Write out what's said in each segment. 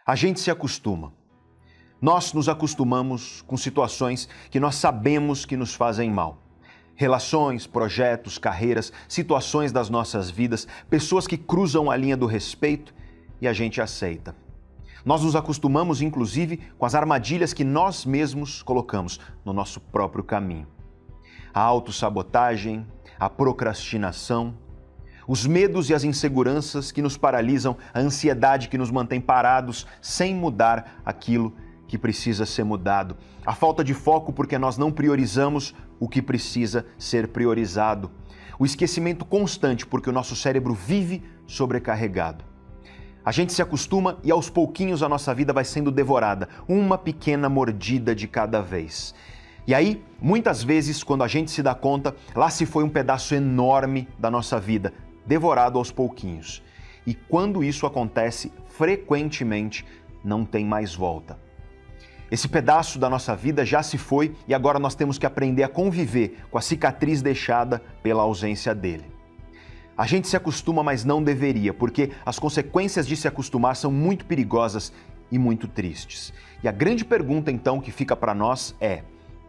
A gente se acostuma. Nós nos acostumamos com situações que nós sabemos que nos fazem mal. Relações, projetos, carreiras, situações das nossas vidas, pessoas que cruzam a linha do respeito e a gente aceita. Nós nos acostumamos, inclusive, com as armadilhas que nós mesmos colocamos no nosso próprio caminho. A autossabotagem, a procrastinação, os medos e as inseguranças que nos paralisam, a ansiedade que nos mantém parados sem mudar aquilo que precisa ser mudado, a falta de foco porque nós não priorizamos o que precisa ser priorizado, o esquecimento constante porque o nosso cérebro vive sobrecarregado. A gente se acostuma e aos pouquinhos a nossa vida vai sendo devorada, uma pequena mordida de cada vez. E aí, muitas vezes, quando a gente se dá conta, lá se foi um pedaço enorme da nossa vida, devorado aos pouquinhos. E quando isso acontece, frequentemente, não tem mais volta. Esse pedaço da nossa vida já se foi e agora nós temos que aprender a conviver com a cicatriz deixada pela ausência dele. A gente se acostuma, mas não deveria, porque as consequências de se acostumar são muito perigosas e muito tristes. E a grande pergunta, então, que fica para nós é: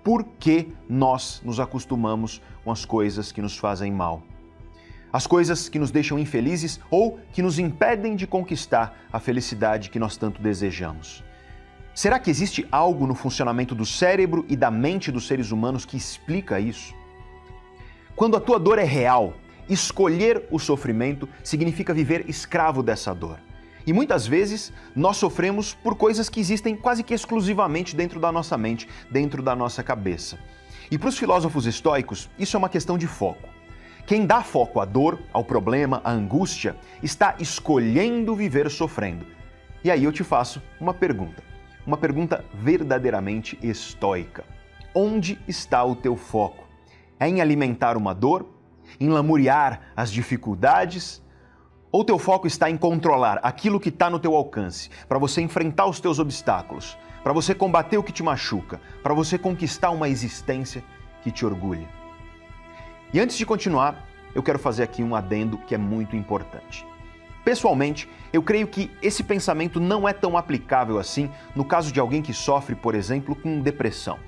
por que nós nos acostumamos com as coisas que nos fazem mal? As coisas que nos deixam infelizes ou que nos impedem de conquistar a felicidade que nós tanto desejamos. Será que existe algo no funcionamento do cérebro e da mente dos seres humanos que explica isso? Quando a tua dor é real, escolher o sofrimento significa viver escravo dessa dor. E muitas vezes nós sofremos por coisas que existem quase que exclusivamente dentro da nossa mente, dentro da nossa cabeça. E para os filósofos estoicos, isso é uma questão de foco. Quem dá foco à dor, ao problema, à angústia, está escolhendo viver sofrendo. E aí eu te faço uma pergunta verdadeiramente estoica. Onde está o teu foco? É em alimentar uma dor? Em lamuriar as dificuldades? Ou teu foco está em controlar aquilo que está no teu alcance, para você enfrentar os teus obstáculos, para você combater o que te machuca, para você conquistar uma existência que te orgulha? E antes de continuar, eu quero fazer aqui um adendo que é muito importante. Pessoalmente, eu creio que esse pensamento não é tão aplicável assim no caso de alguém que sofre, por exemplo, com depressão.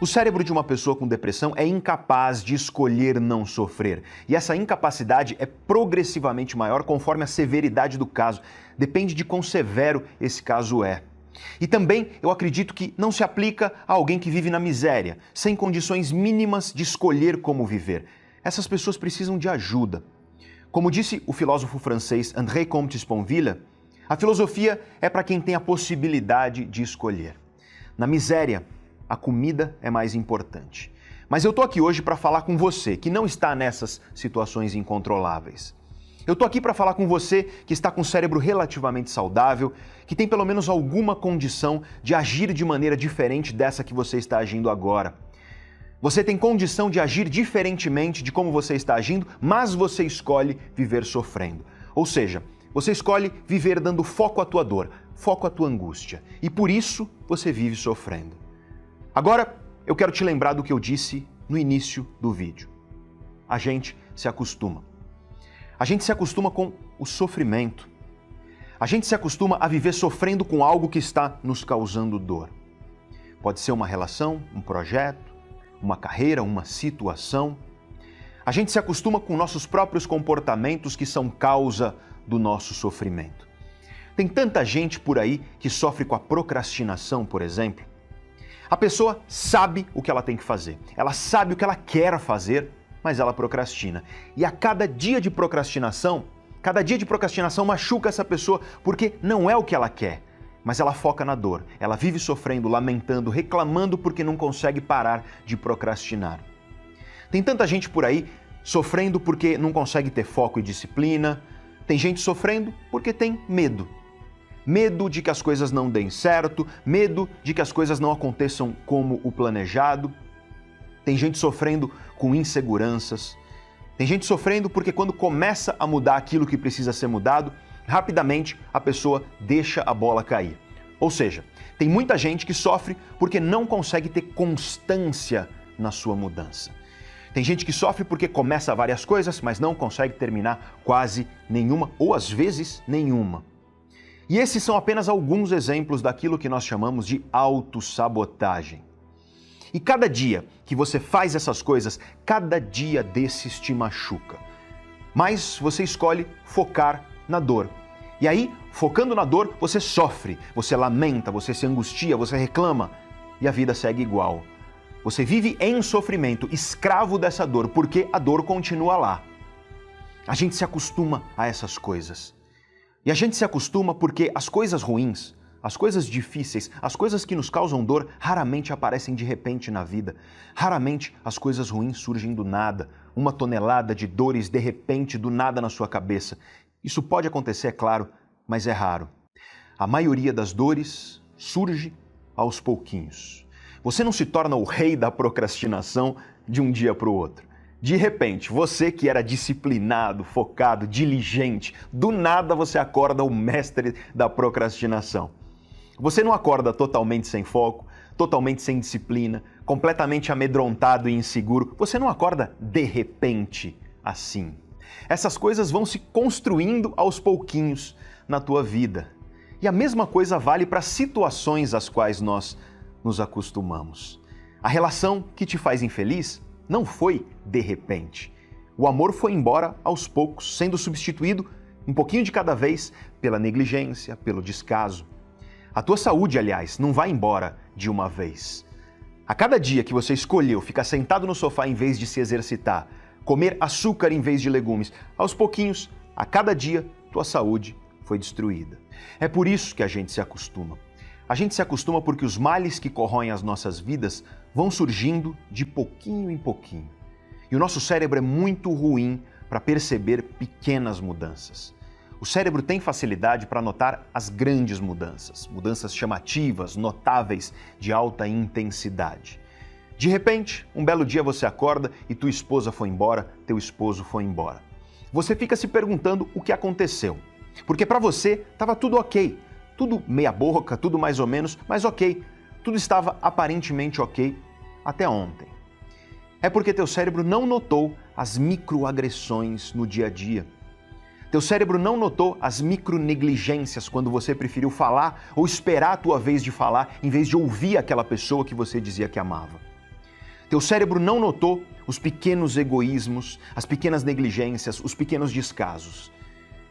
O cérebro de uma pessoa com depressão é incapaz de escolher não sofrer. E essa incapacidade é progressivamente maior conforme a severidade do caso. Depende de quão severo esse caso é. E também eu acredito que não se aplica a alguém que vive na miséria, sem condições mínimas de escolher como viver. Essas pessoas precisam de ajuda. Como disse o filósofo francês André Comte Sponville, a filosofia é para quem tem a possibilidade de escolher. Na miséria, a comida é mais importante. Mas eu tô aqui hoje para falar com você que não está nessas situações incontroláveis. Eu tô aqui para falar com você que está com o cérebro relativamente saudável, que tem pelo menos alguma condição de agir de maneira diferente dessa que você está agindo agora. Você tem condição de agir diferentemente de como você está agindo, mas você escolhe viver sofrendo. Ou seja, você escolhe viver dando foco à tua dor, foco à tua angústia. E por isso você vive sofrendo. Agora, eu quero te lembrar do que eu disse no início do vídeo. A gente se acostuma. A gente se acostuma com o sofrimento. A gente se acostuma a viver sofrendo com algo que está nos causando dor. Pode ser uma relação, um projeto, uma carreira, uma situação. A gente se acostuma com nossos próprios comportamentos que são causa do nosso sofrimento. Tem tanta gente por aí que sofre com a procrastinação, por exemplo. A pessoa sabe o que ela tem que fazer, ela sabe o que ela quer fazer, mas ela procrastina. E a cada dia de procrastinação machuca essa pessoa porque não é o que ela quer. Mas ela foca na dor, ela vive sofrendo, lamentando, reclamando porque não consegue parar de procrastinar. Tem tanta gente por aí sofrendo porque não consegue ter foco e disciplina, tem gente sofrendo porque tem medo. Medo de que as coisas não deem certo, medo de que as coisas não aconteçam como o planejado. Tem gente sofrendo com inseguranças. Tem gente sofrendo porque quando começa a mudar aquilo que precisa ser mudado, rapidamente a pessoa deixa a bola cair. Ou seja, tem muita gente que sofre porque não consegue ter constância na sua mudança. Tem gente que sofre porque começa várias coisas, mas não consegue terminar quase nenhuma, ou às vezes nenhuma. E esses são apenas alguns exemplos daquilo que nós chamamos de autossabotagem. E cada dia que você faz essas coisas, cada dia desses te machuca. Mas você escolhe focar na dor. E aí, focando na dor, você sofre, você lamenta, você se angustia, você reclama e a vida segue igual. Você vive em sofrimento, escravo dessa dor, porque a dor continua lá. A gente se acostuma a essas coisas. E a gente se acostuma porque as coisas ruins, as coisas difíceis, as coisas que nos causam dor, raramente aparecem de repente na vida. Raramente as coisas ruins surgem do nada, uma tonelada de dores de repente do nada na sua cabeça. Isso pode acontecer, é claro, mas é raro. A maioria das dores surge aos pouquinhos. Você não se torna o rei da procrastinação de um dia para o outro. De repente, você que era disciplinado, focado, diligente, do nada você acorda o mestre da procrastinação. Você não acorda totalmente sem foco, totalmente sem disciplina, completamente amedrontado e inseguro. Você não acorda de repente assim. Essas coisas vão se construindo aos pouquinhos na tua vida. E a mesma coisa vale para situações às quais nós nos acostumamos. A relação que te faz infeliz não foi de repente. O amor foi embora aos poucos, sendo substituído um pouquinho de cada vez pela negligência, pelo descaso. A tua saúde, aliás, não vai embora de uma vez. A cada dia que você escolheu ficar sentado no sofá em vez de se exercitar, comer açúcar em vez de legumes, aos pouquinhos, a cada dia, tua saúde foi destruída. É por isso que a gente se acostuma. A gente se acostuma porque os males que corroem as nossas vidas vão surgindo de pouquinho em pouquinho. E o nosso cérebro é muito ruim para perceber pequenas mudanças. O cérebro tem facilidade para notar as grandes mudanças, mudanças chamativas, notáveis, de alta intensidade. De repente, um belo dia você acorda e tua esposa foi embora, teu esposo foi embora. Você fica se perguntando o que aconteceu. Porque para você estava tudo ok. Tudo meia boca, tudo mais ou menos, mas ok. Tudo estava aparentemente ok até ontem. É porque teu cérebro não notou as microagressões no dia a dia. Teu cérebro não notou as micronegligências quando você preferiu falar ou esperar a tua vez de falar em vez de ouvir aquela pessoa que você dizia que amava. Teu cérebro não notou os pequenos egoísmos, as pequenas negligências, os pequenos descasos.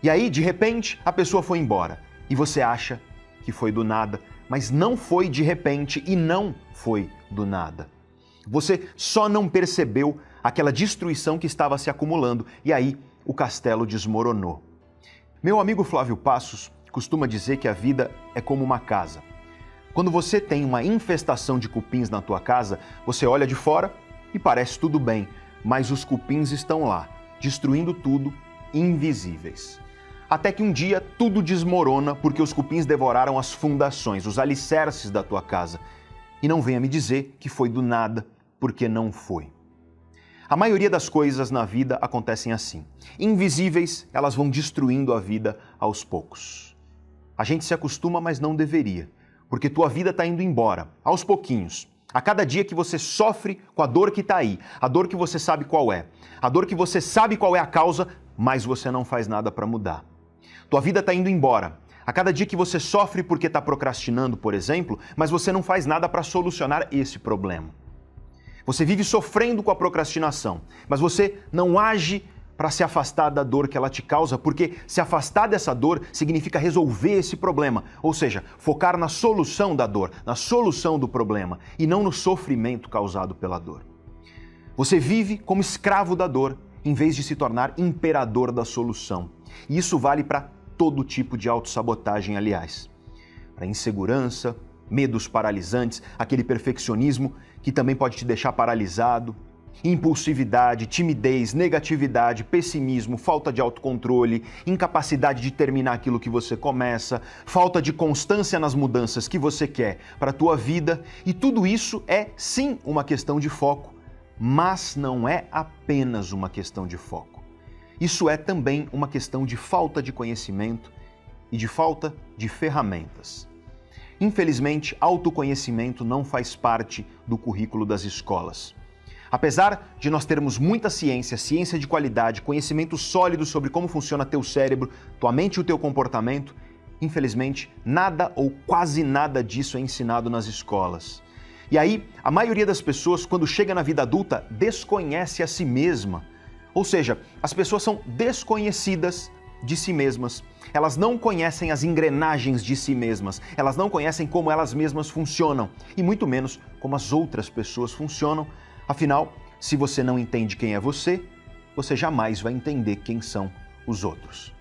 E aí, de repente, a pessoa foi embora. E você acha que foi do nada, mas não foi de repente e não foi do nada. Você só não percebeu aquela destruição que estava se acumulando e aí o castelo desmoronou. Meu amigo Flávio Passos costuma dizer que a vida é como uma casa. Quando você tem uma infestação de cupins na tua casa, você olha de fora e parece tudo bem, mas os cupins estão lá, destruindo tudo, invisíveis. Até que um dia tudo desmorona porque os cupins devoraram as fundações, os alicerces da tua casa. E não venha me dizer que foi do nada, porque não foi. A maioria das coisas na vida acontecem assim. Invisíveis, elas vão destruindo a vida aos poucos. A gente se acostuma, mas não deveria, porque tua vida está indo embora, aos pouquinhos. A cada dia que você sofre com a dor que está aí, a dor que você sabe qual é, a dor que você sabe qual é a causa, mas você não faz nada para mudar. Tua vida está indo embora. A cada dia que você sofre porque está procrastinando, por exemplo, mas você não faz nada para solucionar esse problema. Você vive sofrendo com a procrastinação, mas você não age para se afastar da dor que ela te causa, porque se afastar dessa dor significa resolver esse problema, ou seja, focar na solução da dor, na solução do problema e não no sofrimento causado pela dor. Você vive como escravo da dor, em vez de se tornar imperador da solução. E isso vale para todo tipo de autossabotagem, aliás. Para insegurança, medos paralisantes, aquele perfeccionismo que também pode te deixar paralisado, impulsividade, timidez, negatividade, pessimismo, falta de autocontrole, incapacidade de terminar aquilo que você começa, falta de constância nas mudanças que você quer para a tua vida. E tudo isso é, sim, uma questão de foco, mas não é apenas uma questão de foco. Isso é também uma questão de falta de conhecimento e de falta de ferramentas. Infelizmente, autoconhecimento não faz parte do currículo das escolas. Apesar de nós termos muita ciência, ciência de qualidade, conhecimento sólido sobre como funciona teu cérebro, tua mente e o teu comportamento, Infelizmente, nada ou quase nada disso é ensinado nas escolas. E aí, a maioria das pessoas, quando chega na vida adulta, desconhece a si mesma. Ou seja, as pessoas são desconhecidas de si mesmas. Elas não conhecem as engrenagens de si mesmas. Elas não conhecem como elas mesmas funcionam. E muito menos como as outras pessoas funcionam. Afinal, se você não entende quem é você, você jamais vai entender quem são os outros.